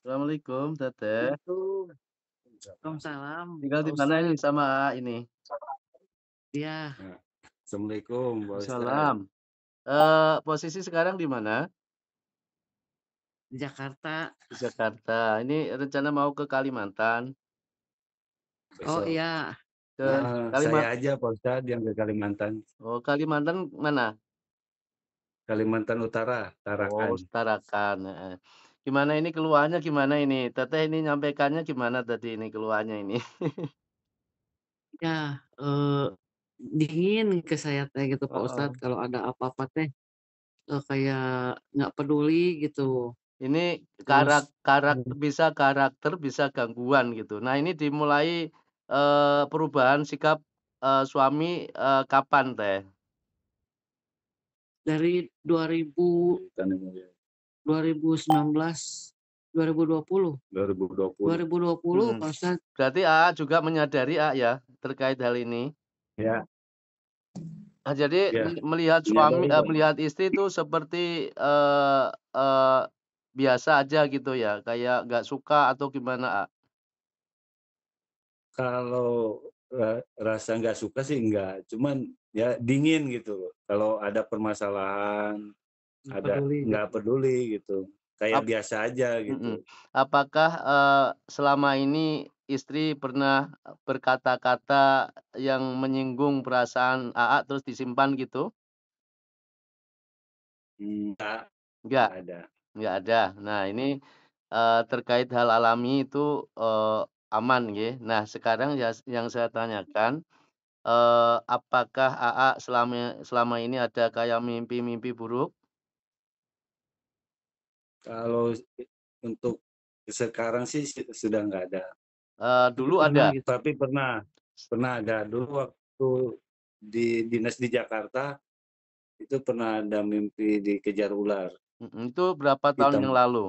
Assalamualaikum, Teteh. Assalamualaikum. Waalaikumsalam, Tinggal Pak di mana ini Ustadz. sama ini? Iya, Nah, Assalamualaikum Pak Ustadz. Salam. Posisi sekarang di mana? di Jakarta. Di Jakarta. Ini rencana mau ke Kalimantan. Oh Besok. iya, Ke Saya Kalimat aja Pak Ustadz yang ke Kalimantan. Oh, Kalimantan mana? Kalimantan Utara, Oh, Tarakan. Tarakan, heeh. Gimana ini keluhannya gimana ini? Teteh ini nyampaikannya gimana tadi ini keluhannya ini? ya, dingin ke saya teh gitu Pak Heeh. Ustadz, kalau ada apa-apa teh, kayak nggak peduli gitu. Ini Terus karakter, bisa gangguan gitu. Nah, ini dimulai, perubahan sikap, suami, kapan Teh? dari 2019, 2020, 2020. 2020 Mhm. Pak Ustadz. Berarti AA juga menyadari A ya, terkait hal ini? Ya, Jadi ya, melihat suami menyadari Pak. melihat istri itu seperti, eee eee, biasa aja gitu ya, kayak nggak suka atau gimana, A? Kalau rasa nggak suka sih enggak, cuman ya dingin gitu loh. Kalau ada permasalahan, Nggak ada peduli nggak gitu. peduli gitu. Kayak Ap biasa aja mhm. gitu. Apakah, selama ini istri pernah berkata-kata yang menyinggung perasaan AA terus disimpan gitu? Enggak, Enggak? enggak ada. Enggak ada. Nah ini, terkait hal alami itu, aman nggih. Nah sekarang yang saya tanyakan, apakah AA selama selama ini ada kayak mimpi-mimpi buruk? Kalau untuk sekarang sih sudah nggak ada. Tapi Dulu pernah ada? gitu. Tapi pernah ada dulu waktu di dinas di Jakarta, itu pernah ada mimpi dikejar ular Itu berapa tahun yang hitam lalu?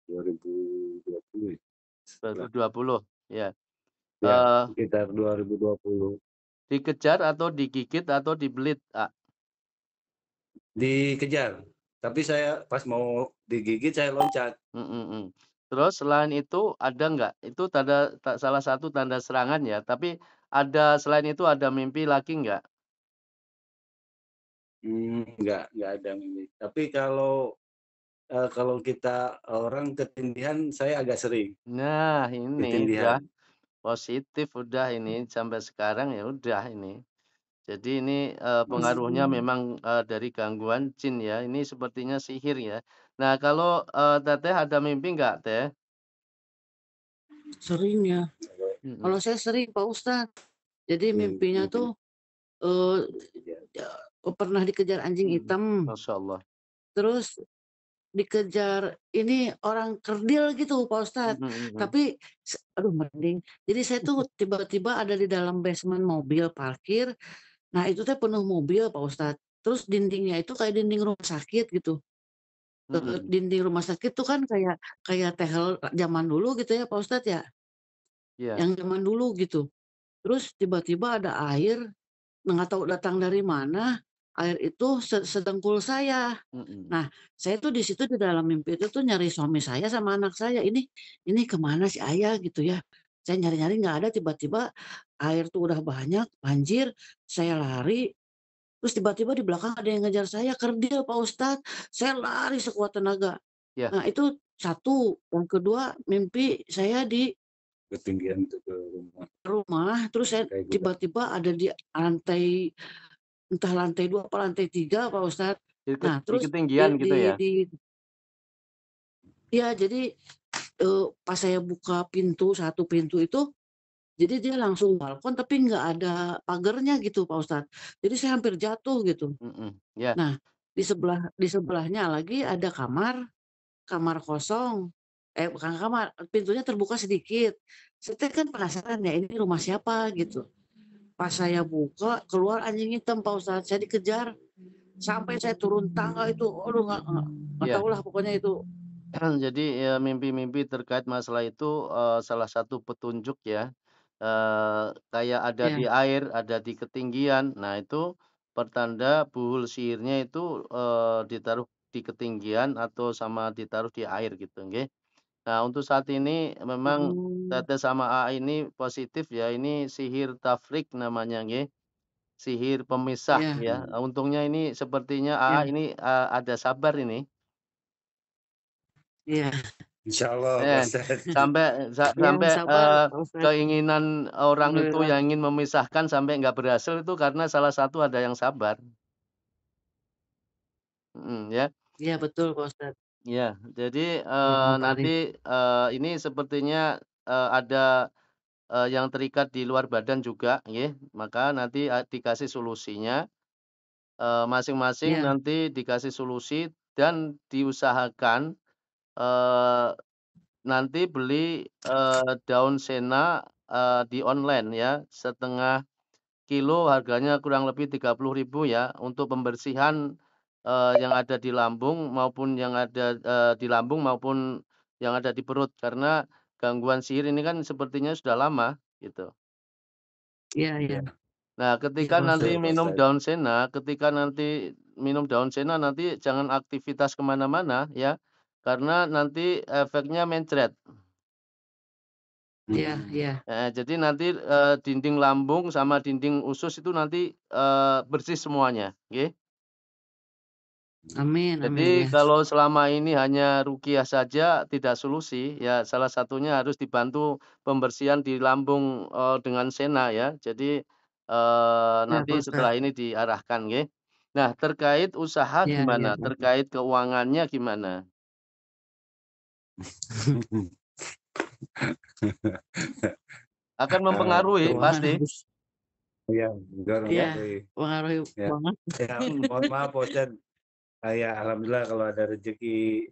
2020 ya, setelah 2020? Ya. ya Eee, sekitar 2020. Dikejar atau digigit atau dibelit, A? Dikejar, tapi saya pas mau digigit saya loncat. Mhm mhm. Terus selain itu ada nggak? Itu salah satu tanda serangan ya, tapi selain itu ada mimpi lagi nggak? Nggak ada mimpi. Tapi kalau kita orang ketindihan saya agak sering, Nah ini udah ketindihan. positif udah ini sampai sekarang ya udah ini. Jadi ini, pengaruhnya Hmm, memang, dari gangguan jin ya, ini sepertinya sihir ya. Nah kalau, Teteh ada mimpi nggak Teh? sering ya. Mhm, Kalau saya sering Pak Ustadz. Jadi mimpinya Mimpi tuh, eee, dikejar. ya pernah dikejar anjing mhm. hitam, Masya Allah. terus dikejar ini orang kerdil gitu Pak Ustadz. Mhm mhm. Tapi aduh merinding. Jadi saya tuh tiba-tiba ada di dalam basement mobil parkir, nah itu teh penuh mobil Pak Ustadz. Terus dindingnya itu kayak dinding rumah sakit gitu. Mhm. Dinding rumah sakit tuh kan kayak kayak tehel zaman dulu gitu ya Pak Ustadz ya, Iya. yang zaman dulu gitu. Terus tiba-tiba ada air, nggak tahu datang dari mana, air itu sedengkul saya. Mhm. Nah, saya tuh di situ di dalam mimpi itu tuh nyari suami saya sama anak saya, "Ini kemana si Ayah?" Gitu ya. Saya nyari-nyari nggak ada, tiba-tiba air tuh udah banyak, banjir, saya lari, terus tiba-tiba di belakang ada yang ngejar saya, kerdil Pak Ustadz. Saya lari sekuat tenaga. Iya. Nah itu satu, yang kedua mimpi saya di Ketinggian itu ke rumah, rumah, terus saya kayak gudang. tiba-tiba ada di lantai, entah lantai 2 apa lantai 3 Pak Ustadz. Nah Di terus ketinggian gitu ya? di iya jadi, pas saya buka pintu, satu pintu itu, jadi dia langsung balkon tapi nggak ada pagernya gitu Pak Ustadz. Jadi saya hampir jatuh gitu. Mhm. Iya. Nah, di sebelahnya lagi ada kamar, kamar kosong, bukan kamar, pintunya terbuka sedikit. Saya teh kan penasaran ya ini rumah siapa gitu. Pas saya buka, keluar anjing hitam Pak Ustadz, saya dikejar, sampai saya turun tangga itu, aduh nggak Iya. tahulah pokoknya itu. Jadi, ya mimpi-mimpi terkait masalah itu, salah satu petunjuk ya, kayak ada di Ya, air, ada di ketinggian. Nah itu pertanda buhul sihirnya itu, ditaruh di ketinggian atau sama ditaruh di air gitu nggih. Nah untuk saat ini memang Oh, Teteh sama AA ini positif ya, ini sihir tafrik namanya nggih, sihir pemisah iya, ya. Untungnya ini sepertinya AA iya, ini, ada sabar ini. iya, Insya Allah Pak Eh, Ustadz. iya, sampai, sabar Pak Ustadz. keinginan orang itu Alhamdulillah. yang ingin memisahkan sampai nggak berhasil itu karena salah satu ada yang sabar. Ya. Iya betul Pak Ustadz. Iya. Jadi, Heeh, nanti, Arif. ini sepertinya, ada, yang terikat di luar badan juga nggih, maka nanti, dikasih solusinya, masing-masing Iya, nanti dikasih solusi dan diusahakan, eee, nanti beli, daun sena, di online ya, setengah kilo harganya kurang lebih 30.000 ya, untuk pembersihan, yang ada di lambung maupun yang ada, di lambung maupun yang ada di perut. Karena gangguan sihir ini kan sepertinya sudah lama, gitu. iya, iya, Ya, Nah, iya ketika Pak nanti Ustadz. betul Pak minum Ustadz. daun sena ketika nanti minum daun sena nanti jangan aktivitas ke mana-mana ya, karena nanti efeknya mencret. Iya, iya. Jadi nanti, dinding lambung sama dinding usus itu nanti, bersih semuanya, nggih. Amin, amin Jadi ya. kalau selama ini hanya ruqyah saja tidak solusi, ya salah satunya harus dibantu pembersihan di lambung, dengan sena ya. Jadi, Iya nanti Pak setelah Ustadz. ini diarahkan nggih. Nah terkait usaha Iya, iya gimana? Pak Ustadz. Terkait keuangannya gimana? Akan mempengaruhi Keuangan pasti, habis. Iya, benar Iya, ya. sekali. pengaruhi Ya, banget. ya mohon maaf Pak Ustadz. Ya alhamdulillah kalau ada rezeki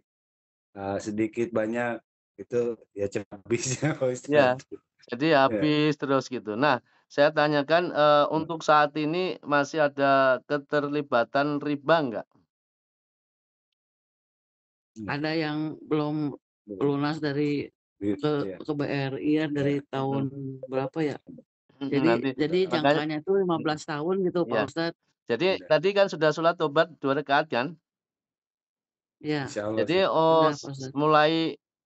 sedikit banyak itu ya cepat habisnya Pak Ya, Ustadz. jadi Ya. habis terus gitu. Nah, saya tanyakan, untuk saat ini masih ada keterlibatan riba enggak? Ada yang belum lunas dari Ya. ke BRI ya dari tahun Mhm, berapa ya? nanti Jadi makanya jangkanya itu 15 tahun gitu Pak iya. Ustadz. Jadi Ya. tadi kan sudah sholat tobat 2 rakaat kan? Iya, Insya Allah Jadi, sih. sudah Pak Ustadz. mulai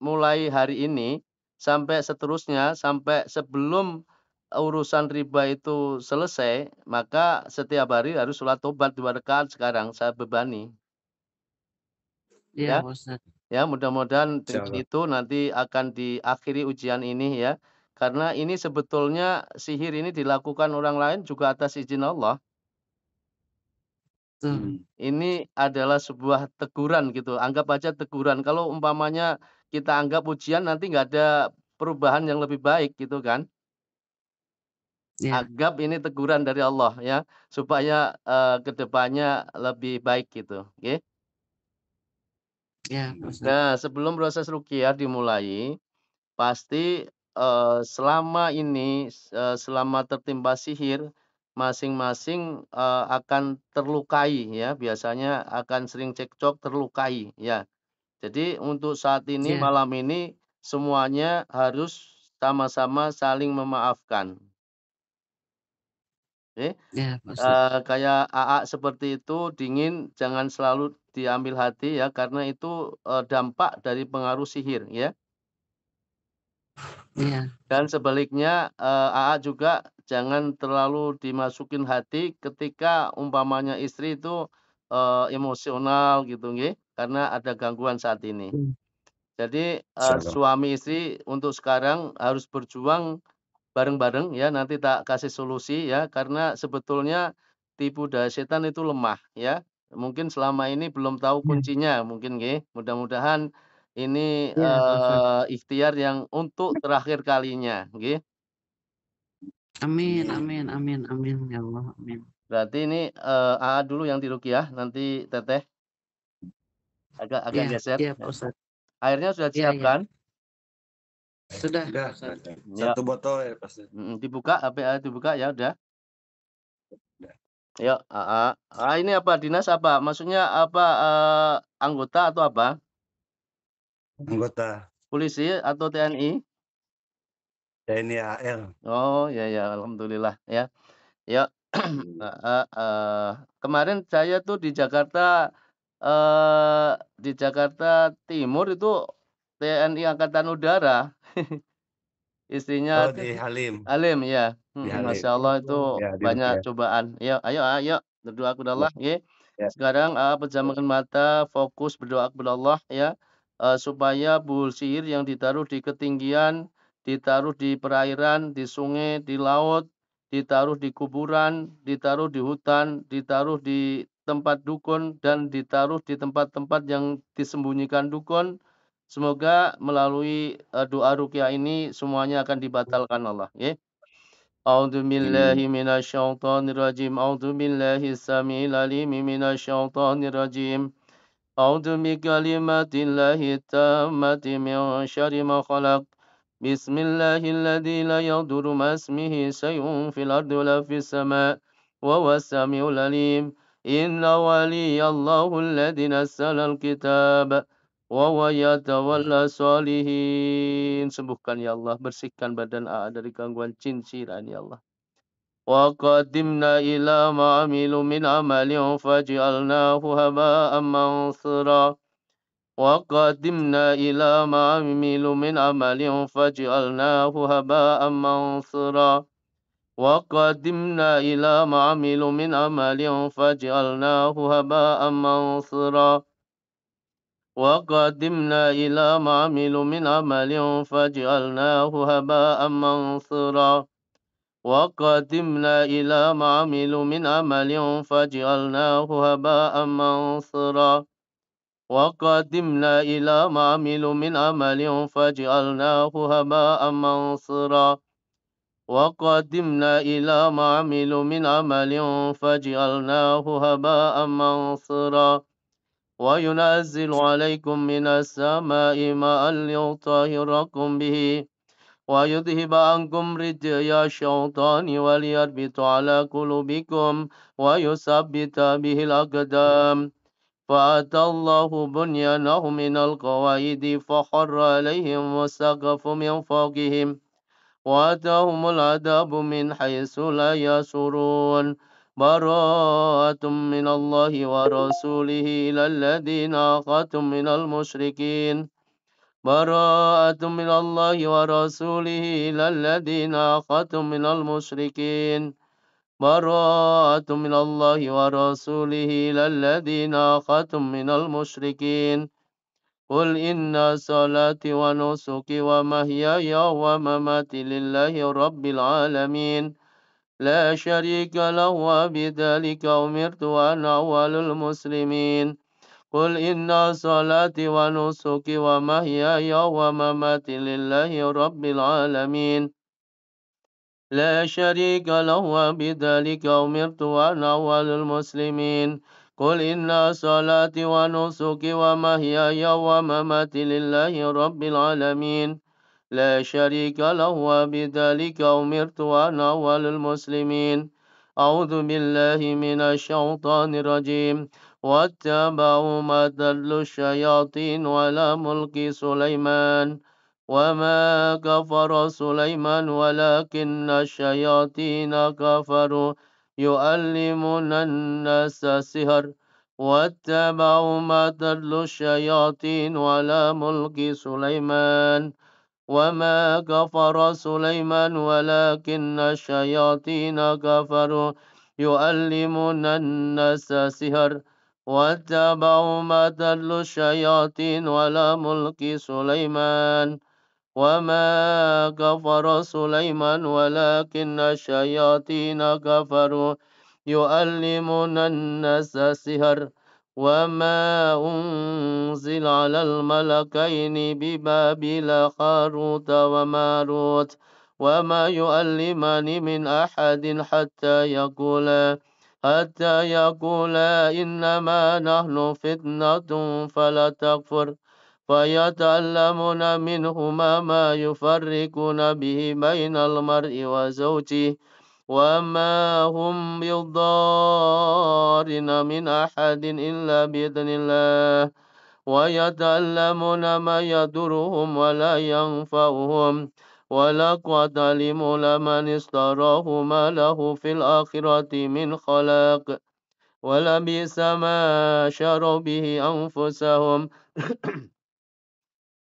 mulai hari ini sampai seterusnya, sampai sebelum urusan riba itu selesai, maka setiap hari harus sholat tobat 2 rakaat sekarang saya bebani, Iya ya. Pak Ustadz. Ya, mudah-mudahan Insya dengan Allah. itu nanti akan diakhiri ujian ini ya. Karena ini sebetulnya sihir ini dilakukan orang lain juga atas izin Allah. Tuh. Hmm. Ini adalah sebuah teguran gitu, anggap aja teguran. Kalau umpamanya kita anggap ujian nanti nggak ada perubahan yang lebih baik gitu kan. Iya, Anggap ini teguran dari Allah ya, supaya, ke depannya lebih baik gitu, oke. iya Pak Ustadz. Nah, sebelum proses ruqyah dimulai, pasti, selama ini, selama tertimpa sihir, masing-masing, akan terlukai ya, biasanya akan sering cekcok, terlukai ya. Jadi untuk saat ini, Iya, malam ini, semuanya harus sama-sama saling memaafkan, oke. iya Pak Ustadz. Kayak AA seperti itu, dingin, jangan selalu diambil hati ya, karena itu, dampak dari pengaruh sihir ya. Iya, Dan sebaliknya, AA juga jangan terlalu dimasukin hati ketika umpamanya istri itu, emosional gitu nggih, karena ada gangguan saat ini. mmm, Jadi, Insya Allah. suami istri untuk sekarang harus berjuang bareng-bareng ya, nanti tak kasih solusi ya, karena sebetulnya tipu daya setan itu lemah ya. Mungkin selama ini belum tahu iya, kuncinya mungkin nggih. Mudah-mudahan ini, iya Pak Ustadz. ikhtiar yang untuk terakhir kalinya nggih. Amin, Amin. amin, amin, amin ya Allah, amin. Berarti ini, AA dulu yang diruqyah, nanti Teteh agak Iya, geser iya Pak ya. Ustadz. Airnya sudah Iya, iya. disiapkan? Sudah Pak Udah, Ustadz. Ya, satu botol ya Pak Ustadz. dibuka, HP AA dibuka ya udah. Udah. Ya, heeh. Ini apa, dinas apa? Maksudnya apa, anggota atau apa? Anggota Polisi atau TNI? TNI AL. Oh, ya ya, alhamdulillah ya. Ya, heeh, kemarin saya tuh di Jakarta Di Jakarta Timur itu TNI Angkatan Udara, istrinya Oh, di Halim. Halim ya, Di Halim. Masya Allah itu Ya, di banyak Rupiah. cobaan. Ayo berdoa kepada Ya, Allah nggih. ya. Sekarang, pejamkan mata, fokus berdoa kepada Allah ya, supaya bulsir yang ditaruh di ketinggian, ditaruh di perairan, di sungai, di laut, ditaruh di kuburan, ditaruh di hutan, ditaruh di tempat dukun, dan ditaruh di tempat-tempat yang disembunyikan dukun. Semoga melalui, doa ruqyah ini semuanya akan dibatalkan Allah, ya. A'udzu billahi minasyaitonir rajim. A'udzu billahi samiil alim minasyaitonir rajim. A'udzu bikalimatillahi tammati min syarri ma khalaq. Bismillahilladzi la yadurru ma'asmihi syai'un fil ardi wa la fis sama'. Wa huwas samiul alim. Inna waliyallahu alladzi nazzala al-kitab. Wa huwa yatawalla sholihin. Sembuhkan ya Allah, bersihkan badan AA dari gangguan jin siran ya Allah. Wa qadimna ila ma amilu min amalin faj'alnahu haba'an mansura. Wa qadimna ila ma amilu min amalin faj'alnahu haba'an mansura. Wa qadimna ila ma amilu min amalin faj'alnahu haba'an mansura. Wa qadimna ila ma amilu min amalin faj'alnahu haba'an mansura. Wa qadimna ila ma amilu min amalin faj'alnahu haba'an mansura. Wa qadimna ila ma amilu min amalin faj'alnahu haba'an mansura. Wa qadimna ila ma amilu min amalin faj'alnahu haba'an mansura. وينزل عليكم من السماء ماء ليطهركم به ويذهب عنكم رجي الشيطان وليربط على قلوبكم ويثبت به الأقدام فأتى الله بنيانهم من القواعد فخر عليهم السقف من فوقهم وأتاهم العذاب من حيث لا يشعرون براءة من الله ورسوله إلى الذين عاقدتم من المشركين براءة من الله ورسوله إلى الذين عاقدتم من المشركين براءة من الله ورسوله إلى الذين عاقدتم من المشركين قل إن صلاتي ونسكي ومحياي ومماتي لله رب العالمين لا شريك له وبذلك أمرت وأنا أول المسلمين قل إن صلاتي ونسكي ومحياي ومماتي لله رب العالمين لا شريك له وبذلك أمرت وأنا أول المسلمين قل إن صلاتي ونسكي ومحياي ومماتي لله رب العالمين لا شريك له وبذلك أمرت وأنا أول المسلمين أعوذ بالله من الشيطان الرجيم واتبعوا ما تتلو الشياطين على ملك سليمان وما كفر سليمان ولكن الشياطين كفروا يعلمون الناس السحر واتبعوا ما تتلو الشياطين على ملك سليمان وما كفر سليمان ولكن الشياطين كفروا يعلمون الناس السحر واتبعوا ما تتلو الشياطين على ملك سليمان وما كفر سليمان ولكن الشياطين كفروا يعلمون الناس السحر وما أنزل على الملكين ببابل هاروت وماروت وما يعلمان من أحد حتى يقولا إنما نحن فتنة فلا تكفر فيتعلمون منهما ما يفرقون به بين المرء وزوجه وما هم بضارين من أحد إلا بإذن الله ويتعلمون ما يضرهم ولا ينفعهم ولقد علموا لمن اشتراه ما له في الآخرة من خلاق ولبئس ما شروا به أنفسهم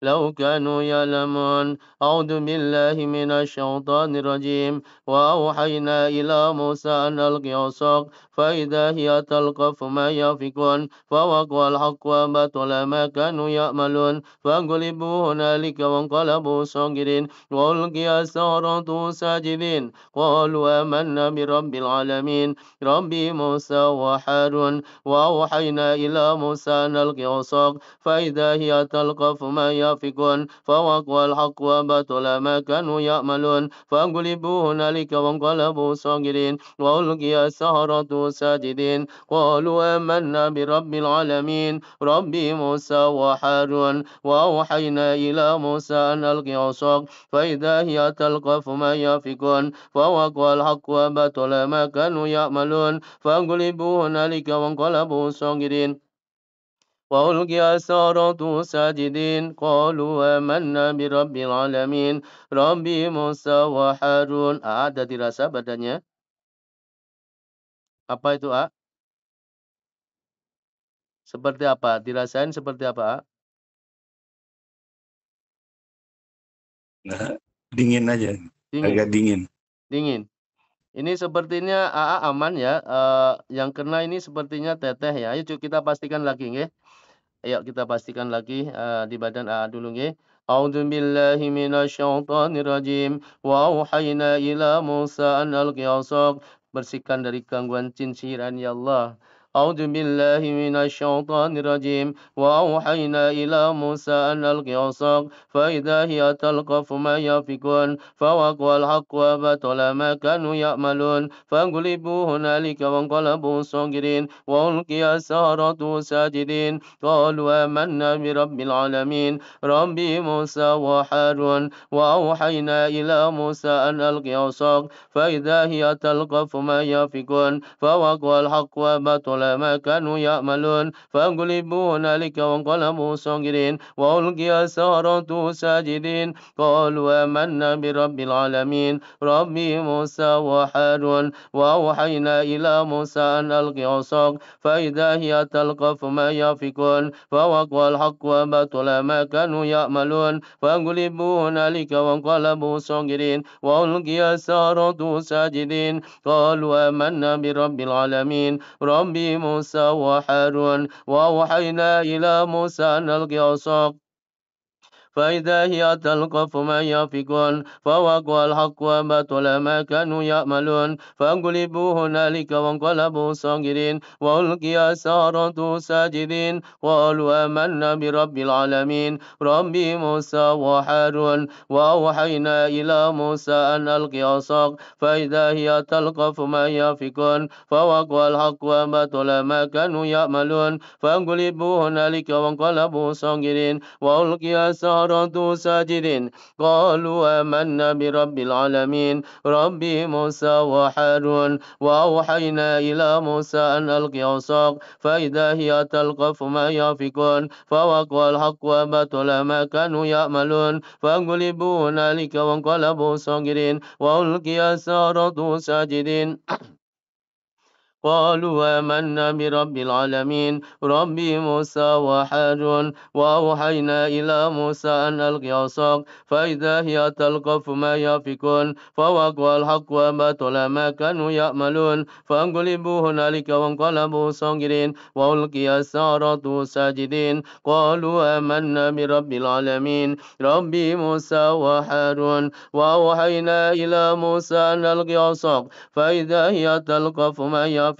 لو كانوا يعلمون. أعوذ بالله من الشيطان الرجيم. وأوحينا إلى موسى أن ألق عصاك فإذا هي تلقف ما يأفكون فوقع الحق وبطل ما كانوا يعملون فانقلبوا هنالك وانقلبوا صاغرين وألقي السحرة ساجدين قالوا آمنا برب العالمين رب موسى وهارون. وأوحينا إلى موسى أن ألق عصاك فإذا هي تلقف ما يأفكون فوقع الحق وبطل ما كانوا يعملون فانقلبوا هنالك وانقلبوا صاغرين وألقي السحرة ساجدين قالوا آمنا برب العالمين رب موسى وهارون. وأوحينا إلى موسى أن ألق عصاك فإذا هي تلقف ما يأفكون فوقع الحق وبطل ما كانوا يعملون فانقلبوا هنالك وانقلبوا صاغرين وألقي السحرة ساجدين قالوا آمنا برب العالمين رب موسى وهارun. Ada dirasa badannya? Apa itu A? Seperti apa? Dirasain seperti apa A? Nah, dingin aja, Dingin. agak dingin. Dingin. Ini sepertinya AA aman ya. Yang kena ini sepertinya Teteh ya. Ayo kita pastikan lagi nggih. Ayo kita pastikan lagi di badan AA dulu nggih. A'udzu billahi minasyaitonir rajim. Wa auhayna ila Musa an alqi 'asak. Bersihkan dari gangguan jin sihiran ya Allah. A'udzu billahi minasyaitonir rajim. Wa auhayna ila Musa an alqi 'asak. Fa idza hiya talqafu ma yafikun. Fa waqa'al haqqu wa batala ma kanu ya'malun. Fanqulibu hunalika wanqalabu sagirin. Wa ulqiya as-saharatu sajidin. قالوا آمنا برب العالمين رب موسى وهارون. وأوحينا إلى موسى أن ألق عصاك فإذا هي تلقف ما يأفكون فوقع الحق وبطل ما كانوا يعملون فانقلبوا هنالك وانقلبوا صاغرين وألقي السحرة ساجدين قالوا آمنا برب العالمين رب موسى وهارون. وأوحينا إلى موسى أن ألق عصاك فإذا هي تلقف ما يأفكون فوقع الحق وبطل ما كانوا يعملون فانقلبوا هنالك وانقلبوا صاغرين وألقي السحرة ساجدين قالوا آمنا برب العالمين رب موسى وهارون. وأوحينا إلى موسى أن ألق عصاك فإذا هي تلقف ما يأفكون فوقع الحق وبطل ما كانوا يعملون فانقلبوا هنالك وانقلبوا صاغرين وألقي السحرة ساجدين قالوا آمنا برب العالمين رب موسى وهارون. وأوحينا إلى موسى أن ألق عصاك فإذا هي تلقف ما يأفكون فوقع الحق وبطل ما كانوا يعملون فانقلبوا هنالك وانقلبوا صاغرين وألقي السحرة ساجدين قالوا آمنا برب العالمين رب موسى وهارون. وأوحينا إلى موسى أن ألق عصاك فإذا هي تلقف ما يأفكون فوقع الحق وبطل ما كانوا يعملون فانقلبوا هنالك وانقلبوا صاغرين وألقي السحرة ساجدين قالوا آمنا برب العالمين رب موسى وهارون. وأوحينا إلى موسى أن ألق عصاك فإذا هي تلقف ما يأفكون فوقع الحق وبطل ما كانوا يعملون فانقلبوا هنالك وانقلبوا صاغرين وألقي السحرة ساجدين قالوا آمنا برب العالمين رب موسى وهارون. وأوحينا إلى موسى أن ألق عصاك فإذا هي تلقف ما يأفكون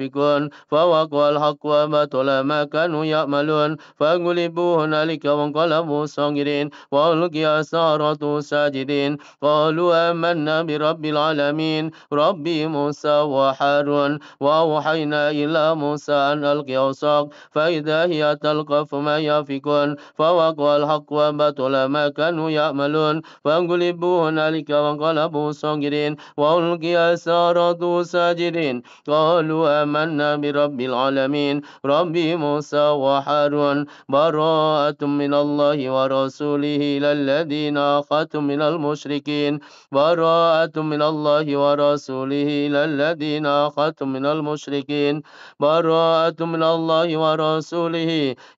فوقع الحق وبطل ما كانوا يعملون فانقلبوا هنالك وانقلبوا صاغرين وألقي السحرة ساجدين قالوا آمنا برب العالمين رب موسى وهارون. وأوحينا إلى موسى أن ألق عصاك فإذا هي تلقف ما يأفكون فوقع الحق وبطل ما كانوا يعملون فانقلبوا هنالك وانقلبوا صاغرين وألقي السحرة ساجدين قالوا آمنا برب العالمين رب موسى وهارون براءة من الله ورسوله إلى الذين أخذتم من المشركين براءة من الله ورسوله إلى الذين أخذتم من المشركين براءة من الله ورسوله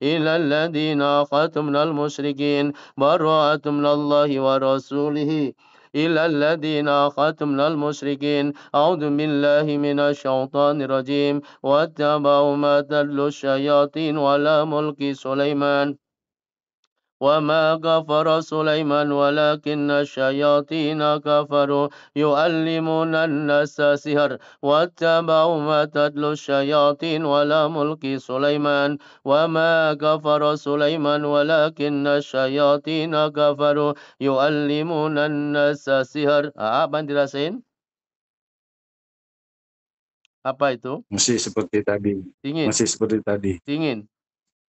إلى الذين أخذتم من المشركين براءة من الله ورسوله إلى الذين أخذتم من المشركين أعوذ بالله من الشيطان الرجيم واتبعوا ما تتلو الشياطين على ملك سليمان وما كفر سليمان ولكن الشياطين كفروا يعلمون الناس السحر واتبعوا ما تتلو الشياطين على ملك سليمان وما كفر سليمان ولكن الشياطين كفروا يعلمون الناس السحر. Apa yang dirasain? Apa itu? Masih seperti tadi. Dingin. Masih seperti tadi. Dingin.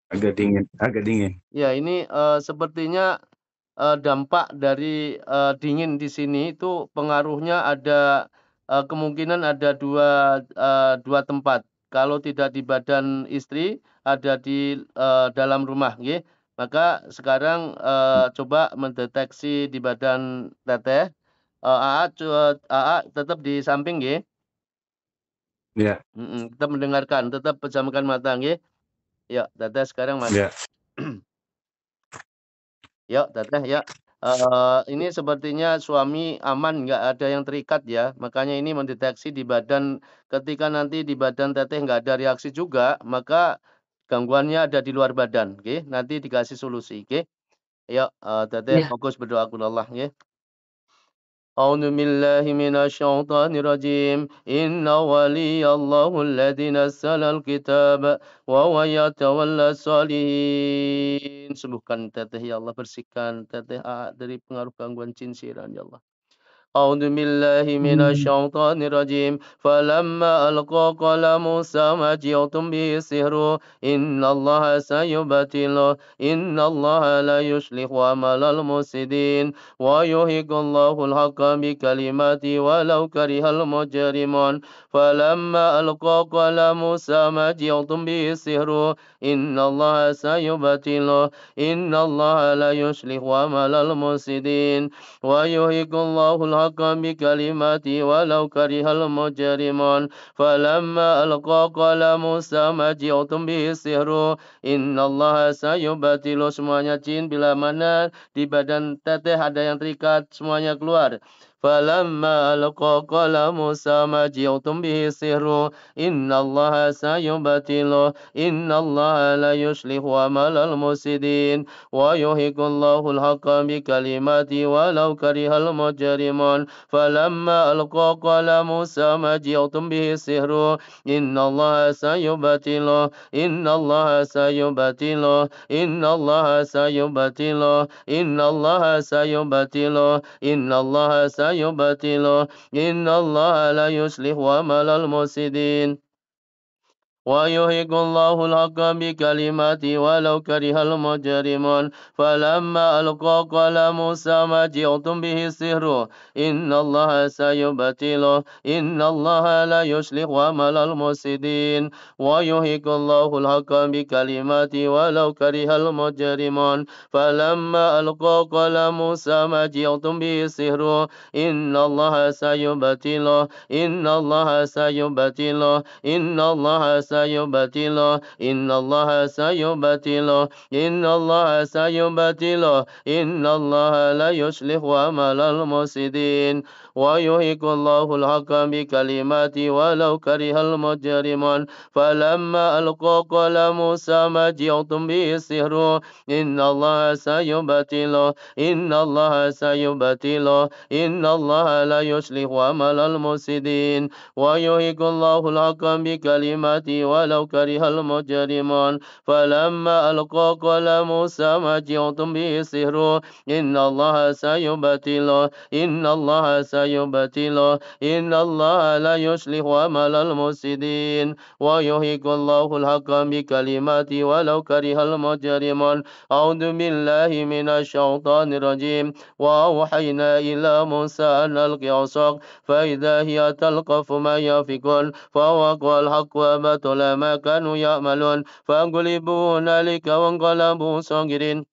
Agak dingin. Ya, ini sepertinya dampak dari dingin di sini itu pengaruhnya ada kemungkinan ada dua tempat. Kalau tidak di badan istri, ada di dalam rumah, nggih. Maka sekarang coba mendeteksi di badan teteh. AA tetap di samping, nggih. Ya. Kita mendengarkan, tetap pejamkan mata, nggih. Ya, teteh sekarang masuk. Ya. Ya, teteh ya. Ini sepertinya suami aman, nggak ada yang terikat ya. Makanya ini mendeteksi di badan. Ketika nanti di badan teteh nggak ada reaksi juga, maka gangguannya ada di luar badan. Oke, nanti dikasih solusi. Oke. Ya, teteh fokus berdoa kepada Allah. Ya. أعوذ بالله من الشيطان الرجيم إن ولي الله الذي نزل الكتاب وهو يتولى الصالحين. Sembuhkan teteh ya Allah, bersihkan teteh dari pengaruh gangguan jin siran ya Allah. أعوذ بالله من الشيطان الرجيم فلما ألقى قال موسى ما جئتم به السحر إن الله سيبطله إن الله لا يصلح عمل المفسدين ويحق الله الحق بكلماته ولو كره المجرمون فلما ألقى قال موسى ما جئتم به السحر إن الله سيبطله إن الله لا يصلح عمل المفسدين ويحق الله الحق بكلماته ولو كره المجرمون فلما ألقى قال موسى ما جئتم به السحر إن الله سيبطل. Semuanya jin bila mana di badan teteh ada yang terikat semuanya keluar. فلما ألقى قال موسى ما جئتم به السحر إن الله سيبطله إن الله لا يصلح عمل المفسدين ويحق الله الحق بكلماته ولو كره المجرمون فلما ألقى قال موسى ما جئتم به السحر إن الله سيبطله إن الله سيبطله إن الله سيبطله إن الله سيبطله إن الله سيبطله إن الله لا يصلح عمل المفسدين ويحق الله الحق بكلماته ولو كره المجرمون فلما ألقى قال موسى ما جئتم به السحر إن الله سيبطله إن الله لا يصلح عمل المفسدين ويحق الله الحق بكلماته ولو كره المجرمون فلما ألقى قال موسى ما جئتم به السحر إن الله سيبطله إن الله سيبطله إن الله سيبطله إن الله سيبطله إن الله سيبطله إن الله لا يصلح عمل المفسدين ويحق الله الحق بكلماته ولو كره المجرمون فلما ألقى قال موسى ما جئتم به السحر إن الله سيبطله إن الله سيبطله إن الله لا يصلح عمل المفسدين ويحق الله الحق بكلماته ولو كره المجرمون فلما ألقى قال موسى ما جئتم به سحر إن الله سيبطله إن الله لا يصلح عمل المفسدين ويحق الله الحق بكلماته ولو كره المجرمون أعوذ بالله من الشيطان الرجيم وأوحينا إلى موسى أن ألق عصاك فإذا هي تلقف ما يأفكون فوقع الحق وبطل ما كانوا يعملون فانقلبوا هنالك وانقلبوا صاغرين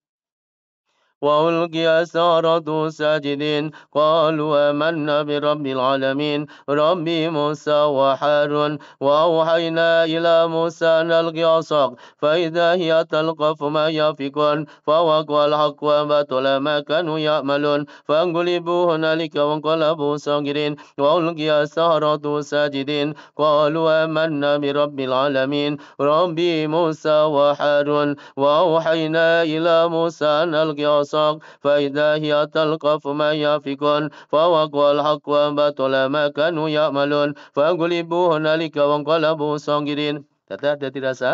وألقي السحرة ساجدين قالوا آمنا برب العالمين رب موسى وهارون وأوحينا إلى موسى أن ألق عصاك فإذا هي تلقف ما يأفكون فوقع الحق وبطل ما كانوا يعملون فانقلبوا هنالك وانقلبوا صاغرين وألقي السحرة ساجدين قالوا آمنا برب العالمين رب موسى وهارون وأوحينا إلى موسى أن ألق عصاك فإذا هي تلقف ما يأفكون فوقع الحق وبطل ما كانوا يعملون فانقلبوا هنالك وانقلبوا صاغرين. Tata ada dirasa?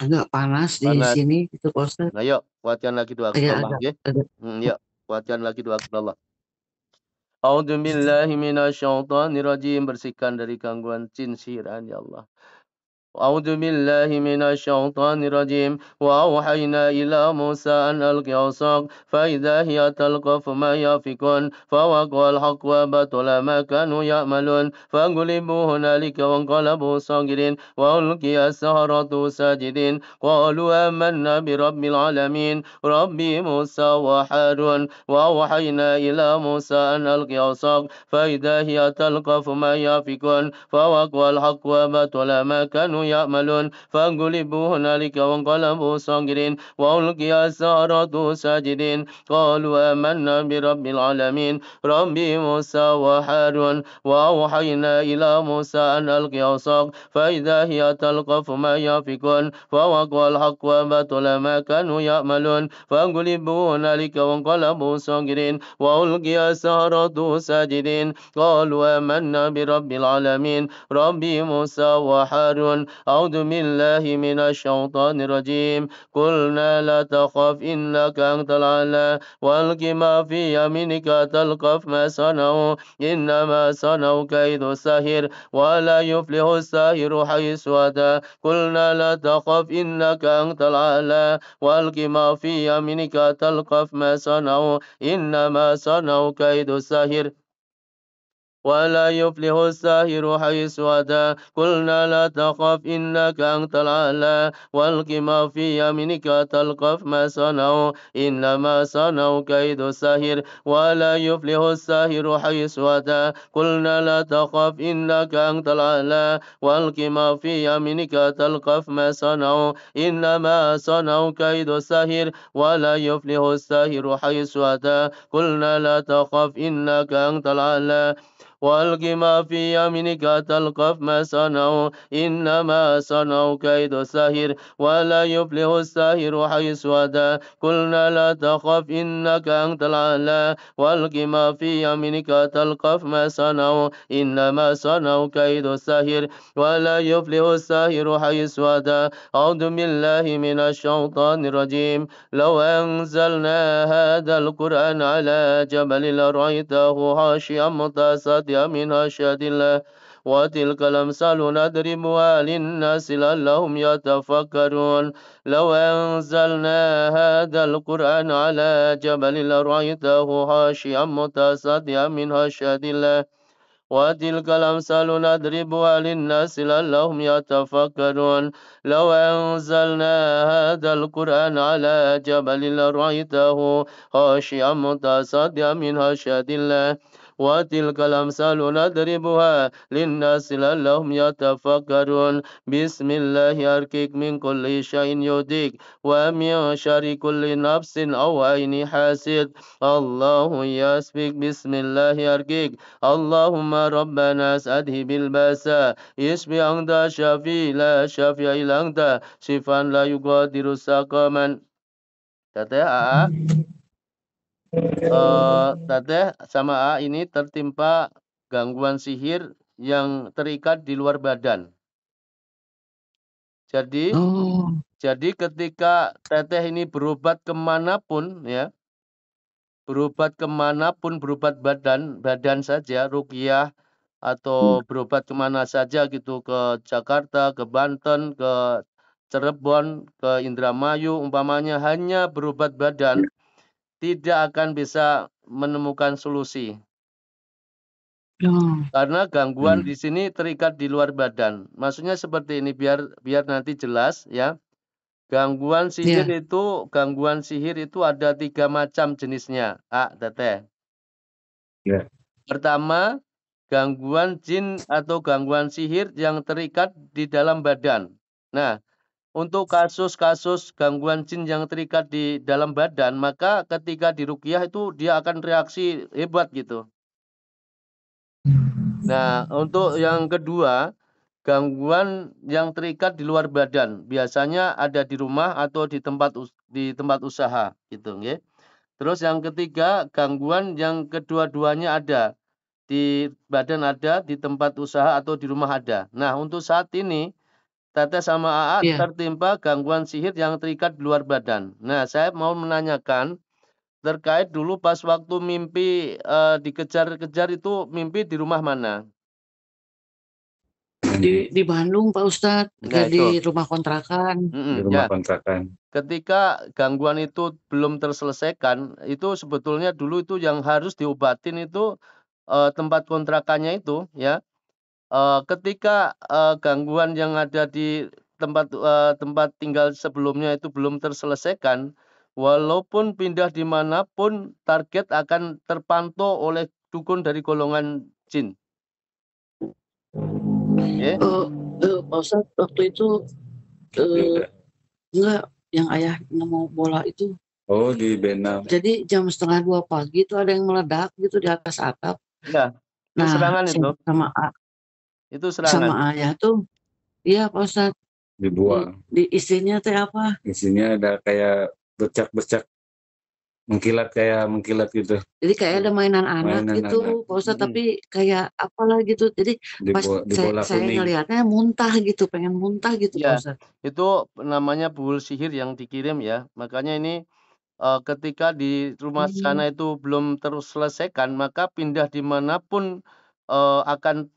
Agak panas di Panas. sini itu Pak Ustaz. Nah, yuk kuatkan lagi doa Ya, kepada Allah. agak. Yuk kuatkan lagi doa kepada Allah. A'udzu billahi minasyaitonir rajim. Bersihkan dari gangguan jin sihiran ya Allah. أعوذ بالله من الشيطان الرجيم وأوحينا إلى موسى أن ألق عصاك فإذا هي تلقف ما يأفكون فوقع الحق وبطل ما كانوا يعملون فانقلبوا هنالك وانقلبوا صاغرين وألقي السحرة ساجدين قالوا آمنا برب العالمين رب موسى وهارون وأوحينا إلى موسى أن ألق عصاك فإذا هي تلقف ما يأفكون فوقع الحق وبطل ما كانوا يعملون فانقلبوا هنالك وانقلبوا صاغرين وألقي السحرة ساجدين قالوا آمنا برب العالمين رب موسى وهارون وأوحينا إلى موسى أن ألق عصاك فإذا هي تلقف ما يأفكون فوقع الحق وبطل ما كانوا يعملون فانقلبوا هنالك وانقلبوا صاغرين وألقي السحرة ساجدين قالوا آمنا برب العالمين رب موسى وهارون أعوذ بالله من الشيطان الرجيم قلنا لا تخف إنك أنت الأعلى والق ما في يمينك تلقف ما صنعوا إنما صنعوا كيد الساحر ولا يفلح الساحر حيث أتى قلنا لا تخف إنك أنت الأعلى والق ما في يمينك تلقف ما صنعوا إنما صنعوا كيد الساحر ولا يفلح الساحر حيث أتى قلنا لا تخف إنك أنت الأعلى والق ما في يمينك تلقف ما صنعوا إنما صنعوا كيد الساحر ولا يفلح الساحر حيث أتى قلنا لا تخف إنك أنت الأعلى والق ما في يمينك تلقف ما صنعوا إنما صنعوا كيد الساحر ولا يفلح الساحر حيث أتى قلنا لا تخف إنك أنت الأعلى والق ما في يمينك تلقف ما صنعوا إنما صنعوا كيد الساحر ولا يفلح الساحر حيث أتى قلنا لا تخف إنك أنت الأعلى والق ما في يمينك تلقف ما صنعوا إنما صنعوا كيد الساحر ولا يفلح الساحر حيث أتى أعوذ بالله من الشيطان الرجيم لو أنزلنا هذا القرآن على جبل لرأيته خاشعا متصدعا من خشية الله وتلك الأمثال نضربها للناس لعلهم يتفكرون لو أنزلنا هذا القرآن على جبل لرأيته خاشعا متصدعا من خشية الله وتلك الأمثال نضربها للناس لعلهم يتفكرون لو أنزلنا هذا القرآن على جبل لرأيته خاشعا متصدعا من خشية الله وتلك الأمثال نضربها للناس لعلهم يتفكرون بسم الله أركيك من كل شيء يؤذيك ومن شر كل نفس أو عين حاسد الله يسبك بسم الله أركيك اللهم ربنا أذهب البأس اشف أنت شافي لا شافي إلا أنت شفاء لا يغادر سقما. Teteh, Teteh sama A ini tertimpa gangguan sihir yang terikat di luar badan. Jadi Oh, ketika Teteh ini berobat kemanapun ya, berobat kemanapun, berobat badan saja, ruqyah atau berobat kemana saja gitu, ke Jakarta, ke Banten, ke Cirebon, ke Indramayu umpamanya, hanya berobat badan, tidak akan bisa menemukan solusi. oh, Karena gangguan di sini terikat di luar badan. Maksudnya seperti ini biar nanti jelas ya. Gangguan ya, sihir itu ada 3 macam jenisnya. Teteh. Ya. Pertama, gangguan jin atau gangguan sihir yang terikat di dalam badan. Nah, untuk kasus-kasus gangguan jin yang terikat di dalam badan, maka ketika diruqyah itu dia akan reaksi hebat gitu. Nah, untuk yang kedua, gangguan yang terikat di luar badan, biasanya ada di rumah atau di tempat usaha gitu nggih. Terus yang ketiga, gangguan yang kedua-duanya ada, di badan ada, di tempat usaha atau di rumah ada. Nah, untuk saat ini Teteh sama AA ya. tertimpa gangguan sihir yang terikat di luar badan. Nah, saya mau menanyakan terkait dulu pas waktu mimpi, dikejar-kejar itu mimpi di rumah mana? Di Bandung Pak Ustadz, Nah di itu, rumah kontrakan. Di ya. rumah kontrakan. Ketika gangguan itu belum terselesaikan, itu sebetulnya dulu itu yang harus diobatin itu, tempat kontrakannya itu ya. Ketika, gangguan yang ada di tempat tinggal sebelumnya itu belum terselesaikan, walaupun pindah di manapun target akan terpantau oleh dukun dari golongan jin, ya. Pak Ustadz waktu itu Ya. enggak, yang ayah nemu bola itu. Oh, di Benam. Jadi jam 1:30 pagi itu ada yang meledak gitu di atas atap. Ya, itu Nah, serangan itu, itu sama serangan. ayah tuh, iya Pak Ustadz, Dibuang. di isinya teh apa? Isinya ada kayak bercak-bercak mengkilat gitu. Jadi kayak ada mainan anak Mainan gitu, anak. Pak Ustadz, tapi kayak apalah gitu. Jadi pas Di bola saya kuning. ngelihatnya muntah gitu, pengen muntah gitu Pak Ya, Ustadz. itu namanya buhul sihir yang dikirim ya. Makanya ini, ketika di rumah Hmm, sana itu belum terselesaikan, maka pindah di manapun,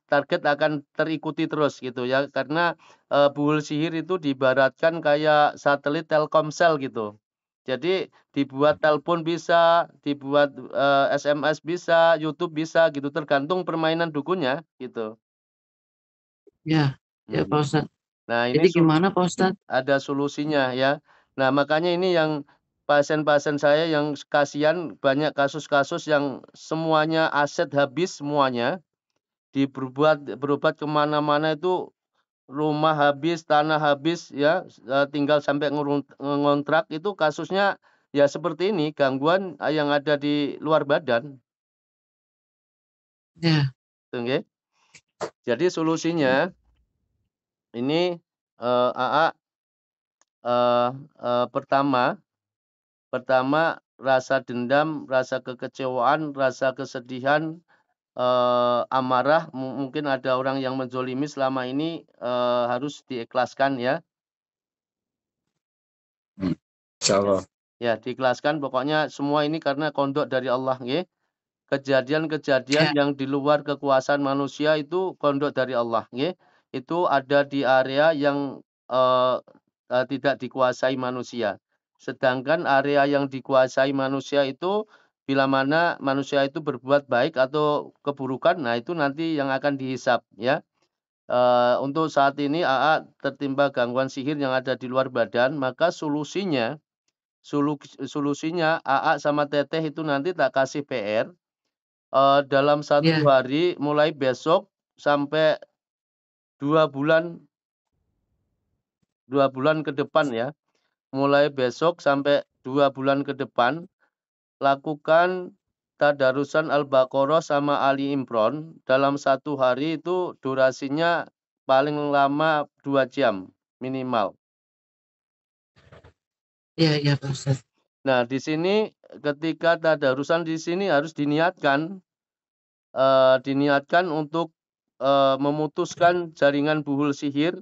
target akan terikuti terus gitu ya. Karena, buhul sihir itu diibaratkan kayak satelit Telkomsel gitu. Jadi dibuat telepon bisa, dibuat, SMS bisa, YouTube bisa gitu, tergantung permainan dukunnya gitu. ya, ya Pak Mhm. Ustadz. Nah ini Jadi gimana Pak Ustadz? ada solusinya ya. Nah, makanya ini yang pasien-pasien saya yang kasihan, banyak kasus-kasus yang semuanya aset habis semuanya, berobat kemana mana itu rumah habis, tanah habis ya, tinggal sampai ngontrak itu kasusnya ya seperti ini, gangguan, yang ada di luar badan, Ya, gitu nggih. Jadi solusinya ini, AA, eee eee, pertama Pertama, rasa dendam, rasa kekecewaan, rasa kesedihan, amarah, mungkin ada orang yang menzolimi selama ini, harus diikhlaskan ya. Ya. Insyaallah. Ya, diikhlaskan pokoknya semua ini karena kondok dari Allah nggih. Kejadian-kejadian ya, yang di luar kekuasaan manusia itu kondok dari Allah nggih. Itu ada di area yang, eee tidak dikuasai manusia. Sedangkan area yang dikuasai manusia itu bila mana manusia itu berbuat baik atau keburukan, nah itu nanti yang akan dihisap ya. Untuk saat ini AA tertimpa gangguan sihir yang ada di luar badan, maka solusinya AA sama Teteh itu nanti tak kasih PR. Dalam satu ya, hari mulai besok sampai 2 bulan 2 bulan ke depan ya, mulai besok sampai 2 bulan ke depan, lakukan tadarusan Al-Baqarah sama Ali Imran dalam satu hari itu durasinya paling lama 2 jam minimal. ya, ya Pak Ustadz. Nah di sini, ketika tadarusan di sini harus diniatkan, diniatkan untuk, memutuskan jaringan buhul sihir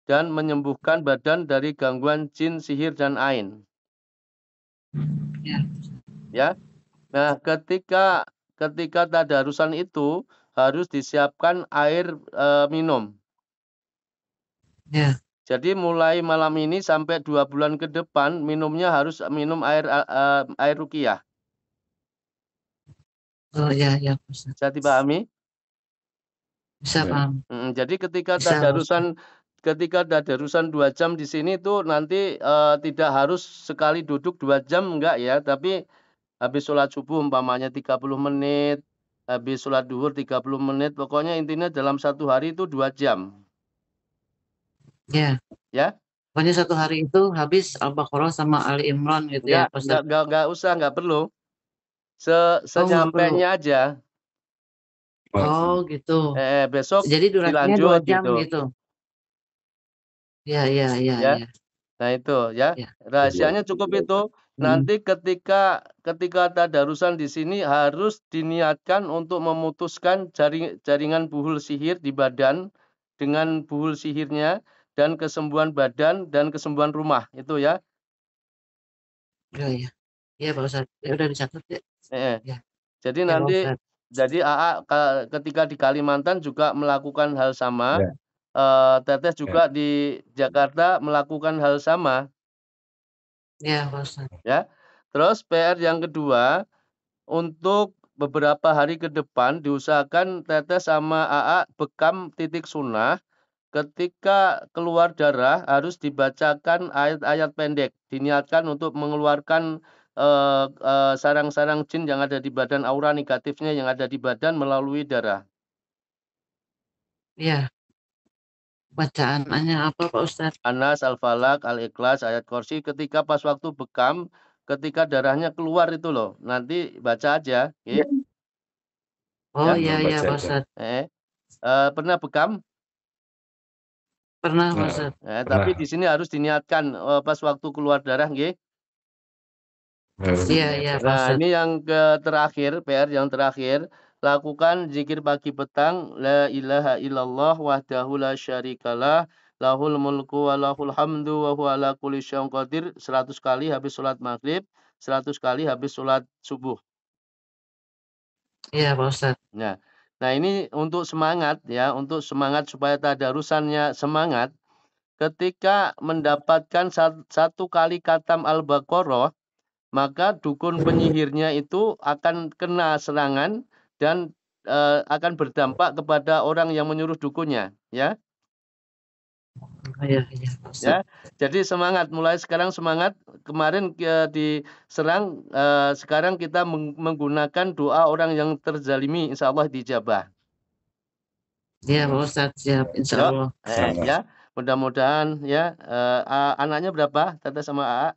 dan menyembuhkan badan dari gangguan jin, sihir, dan ain. Ya. Ya. Nah, ketika tadarusan itu harus disiapkan air, minum. Ya. Jadi mulai malam ini sampai 2 bulan ke depan minumnya harus minum air ruqyah. Oh, ya Pak Ustadz. Bisa dipahami? Bisa paham. Jadi ketika Bisa, Pak Ustadz. tadarusan 2 jam di sini tuh nanti, tidak harus sekali duduk 2 jam, enggak ya, tapi habis sholat subuh umpamanya 30 menit, habis sholat duhur 30 menit, pokoknya intinya dalam 1 hari itu 2 jam. Ya. Ya. Pokoknya 1 hari itu habis Al-Baqarah sama Ali Imran gitu ya, Pak Ustadz? Enggak usah, enggak perlu. nggak perlu. Senyampainya aja. Oh, gitu. Besok Jadi durasinya 2 dilanjut jam gitu. gitu? Ya. Ya. Nah itu ya, Ya. rahasianya cukup itu. Nanti ketika tadarusan di sini harus diniatkan untuk memutuskan jaringan buhul sihir di badan dengan buhul sihirnya dan kesembuhan badan dan kesembuhan rumah, itu ya. Ya. Iya Pak Ustadz, ya udah dicatat ya. Ya. Jadi Ya, Pak nanti, Ustadz. jadi AA ketika di Kalimantan juga melakukan hal sama, Tetes juga di Jakarta melakukan hal sama. Ya, Pak Ustadz. Ya. Terus PR yang kedua, untuk beberapa hari ke depan diusahakan Tetes sama AA bekam titik sunnah. Ketika keluar darah harus dibacakan ayat-ayat pendek, diniatkan untuk mengeluarkan sarang-sarang jin yang ada di badan, aura negatifnya yang ada di badan melalui darah. Iya. Bacaannya apa Pak Ustadz? An-Nas, Al-Falaq, Al-Ikhlas, ayat kursi, ketika pas waktu bekam, ketika darahnya keluar itu loh, nanti baca aja. Okay? Oh iya Pak Ustadz. Pernah bekam? Pernah Pak Ustadz. Tapi di sini harus diniatkan pas waktu keluar darah, nggih. Iya Pak Nah, Ustadz. ini yang terakhir, PR yang terakhir, lakukan zikir pagi petang, la ilaha illallah wahdahu la syarikalah, lahul mulku wa lahul hamdu wa huwa ala kulli syai'in qadir, 100 kali habis sholat maghrib, 100 kali habis sholat subuh. Iya Pak Ustadz. Nah ini untuk semangat ya, untuk semangat supaya tadarusannya semangat, ketika mendapatkan 1 kali khatam Al-Baqarah, maka dukun penyihirnya itu akan kena serangan dan akan berdampak kepada orang yang menyuruh dukunnya, ya. Iya Pak Ustadz. Ya, jadi semangat, mulai sekarang semangat. Kemarin diserang, sekarang kita menggunakan doa orang yang terzalimi, insya Allah dijabah. Iya Pak Ustadz, siap, insya Allah. Ya, mudah-mudahan ya. Anaknya berapa, Tete sama AA?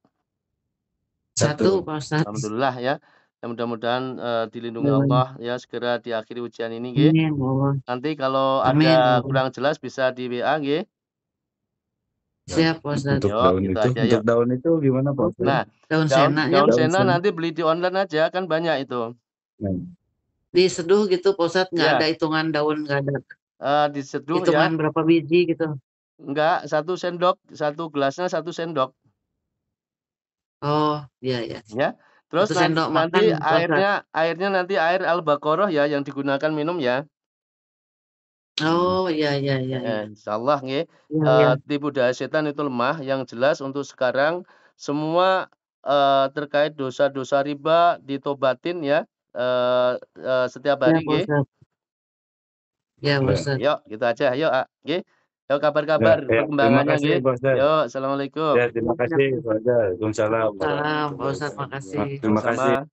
1 Pak Ustadz. Alhamdulillah ya. Mudah-mudahan dilindungi Allah ya, segera diakhiri ujian ini nggih. Amin Allah. Nanti kalau Amin, ada Allah. kurang jelas bisa di WA nggih. Siap Pak Ustadz. Untuk daun itu gimana Pak Ustadz? Nah, daun sena ya. Daun sena nanti beli di online aja, kan banyak itu. Diseduh gitu Pak Ustadz, nggak Ya. ada hitungan daun, nggak ada Diseduh hitungan ya. berapa biji gitu. Enggak, 1 sendok, 1 gelasnya 1 sendok. Oh, iya. Ya. Terus 1 sendok nanti makan, airnya nanti air Al-Baqarah ya yang digunakan minum ya. Oh, iya. Insyaallah nggih. Iya. Tipu daya setan itu lemah. Yang jelas untuk sekarang semua terkait dosa-dosa riba ditobatin ya. Setiap hari nggih. Ya Pak Ustadz. Yuk, gitu aja. Yuk, nggih. Yuk kabar-kabar perkembangannya nggih. Yuk, assalamualaikum. Ya, terima kasih Pak Ustadz. Waalaikumsalam. Salam Pak Ustadz, makasih. Terima kasih.